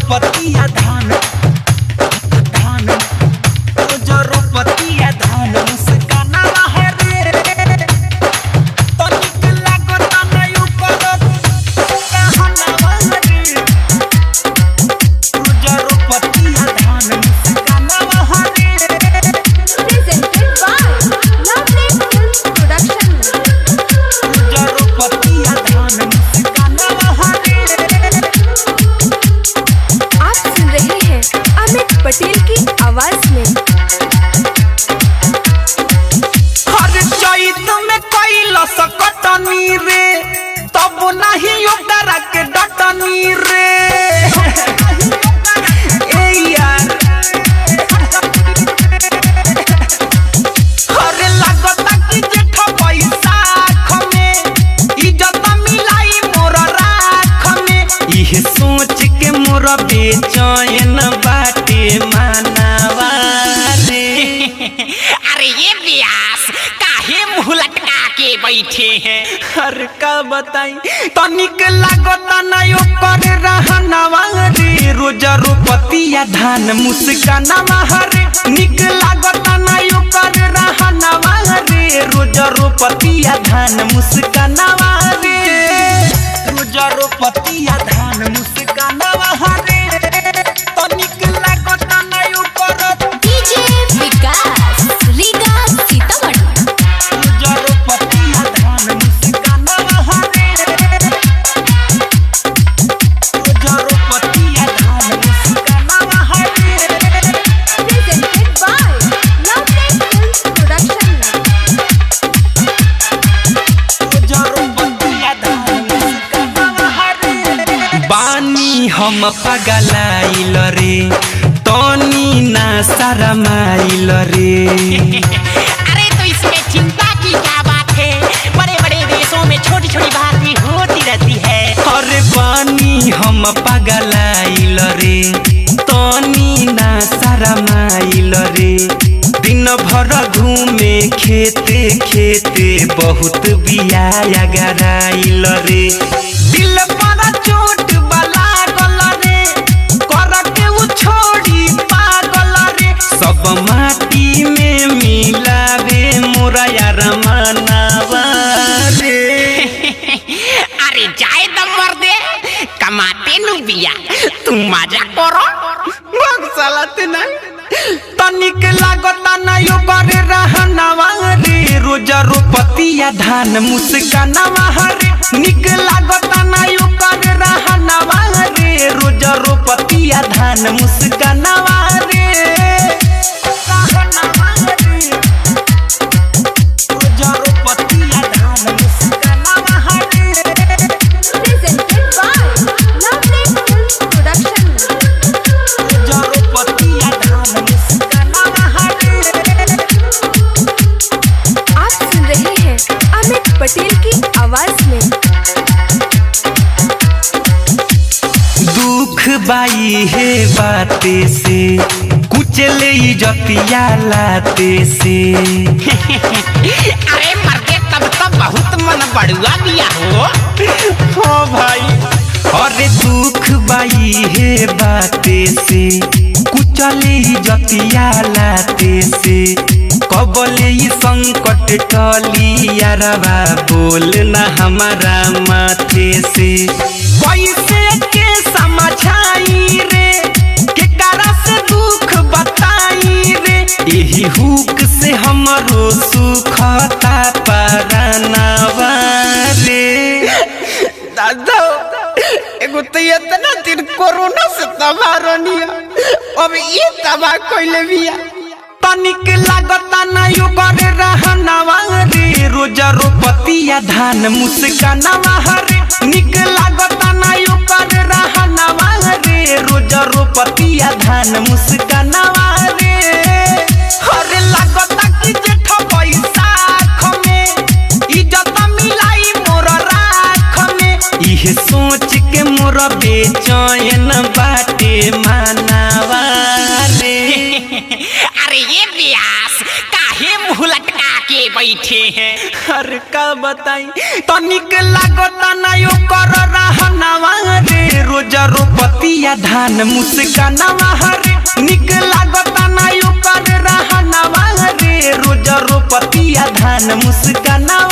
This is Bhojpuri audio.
रोपतिया धान धान रोज रोपतिया धान मुस्काना है रे तनिक लागत नहीं ऊपर कहना रे रोज रोपतिया धान मुस्काना है रे। Presented by Lovely Films Production. रोज रोपतिया धान मुस्काना है रे। आप सुन रहे हैं अमित पटेल की आवाज में। हर चैत में कैला सकटनी रे तब नहीं ओकरा के डटनी रे ए यार हरे लागता कि जेठ बैसाख में इज्जत मिलाई मोर राख में इहे सोच के मोर बेचैन बाटे मानवा रे। अरे ये व्यास काहे मुंह लटका के बैठे हैं। हर का बताई तनिक लागता नहीं ओकर रहनवा रे रोज रोपतिया धान मुस्कानवा रे निक लागता नहीं ओकर रहनवा रे रोज रोपतिया धान मुस्कानवा रे रोज रोपतिया धान मुस्कानवा रे तनिक लागता नहीं ओकर DJ विकास रीगा सीतामढ़ी। रोज रोपतिया धान मुस्कानवा रे रोज रोपतिया धान मुस्कानवा रे। Presented by Lovely Films Production. बानी हम पगलाइल रे तनी ना शरमाइल रे अरे तो इसमें चिंता की क्या बात है, बड़े बड़े देशों में छोटी छोटी बातें होती रहती है। अरे बानी हम पगलाइल रे तनी ना शरमाइल रे दिन भर घूमे खेते खेते बहुत बियाया गराइल रे दिल पर चोट बला गल रे कर के उ छोड़ी पागल रे सब माटी में मिलावे मोरा यार मनावा रे। अरे जाए दम मर्दे, कमाते नु बिया, तुम मजा करो। भग सालते नहीं तनिक लागता नहीं ओकर रहनवा रे रोज रोपतिया धान मुस्कानवा रे निक लागता नहीं ओकर रहनवा रे रोज रोपतिया धान मुस्कानवा रे रहनवा रे रोज रोपतिया धान मुस्कानवा रे। Presented by Lovely Films Production. आप सुन रहे हैं अमित पटेल की आवाज में। दुख बाई है बाते से कुचले इज्जतिया लाते से अरे मर्दे तब तो बहुत मन बढ़ुआ बिया हो। हो भाई अरे दुख बाई है बाते से कुचले इज्जतिया लाते से कबले ई संकट टली यारवा बोल ना हमारा माथे से कैसे के समझाई रे के करा से दुख बताई रे यही हुक से हमरो सुखता परानवा रे। दादा एगो तो इतना दिन कोरोना से तबाह रनिया अब ये तबाह कइले बिया तनिक लागता नहीं ओकर रहनवा रे रोज रोपतिया धान मुस्कानवा रे निक लागता नहीं ओकर रहनवा रे रोज रोपतिया धान मुस्कानवा रे हरे लागता कि जेठ बैसाख में इज्जत मिलाई मोर राख में इहे सोच के मोर बेचैन बाटे मानवा रे। अरे ये व्यास काहे मुंह लटका के बैठे हैं। हर का बताई तनिक लागता नहीं ओकर रहनवा रे रोज रोपतिया रोपतिया धान मुस्कानावा रे निक लागता ना ओकर रहनावा रे रोज रोपतिया धान मुस्कानावा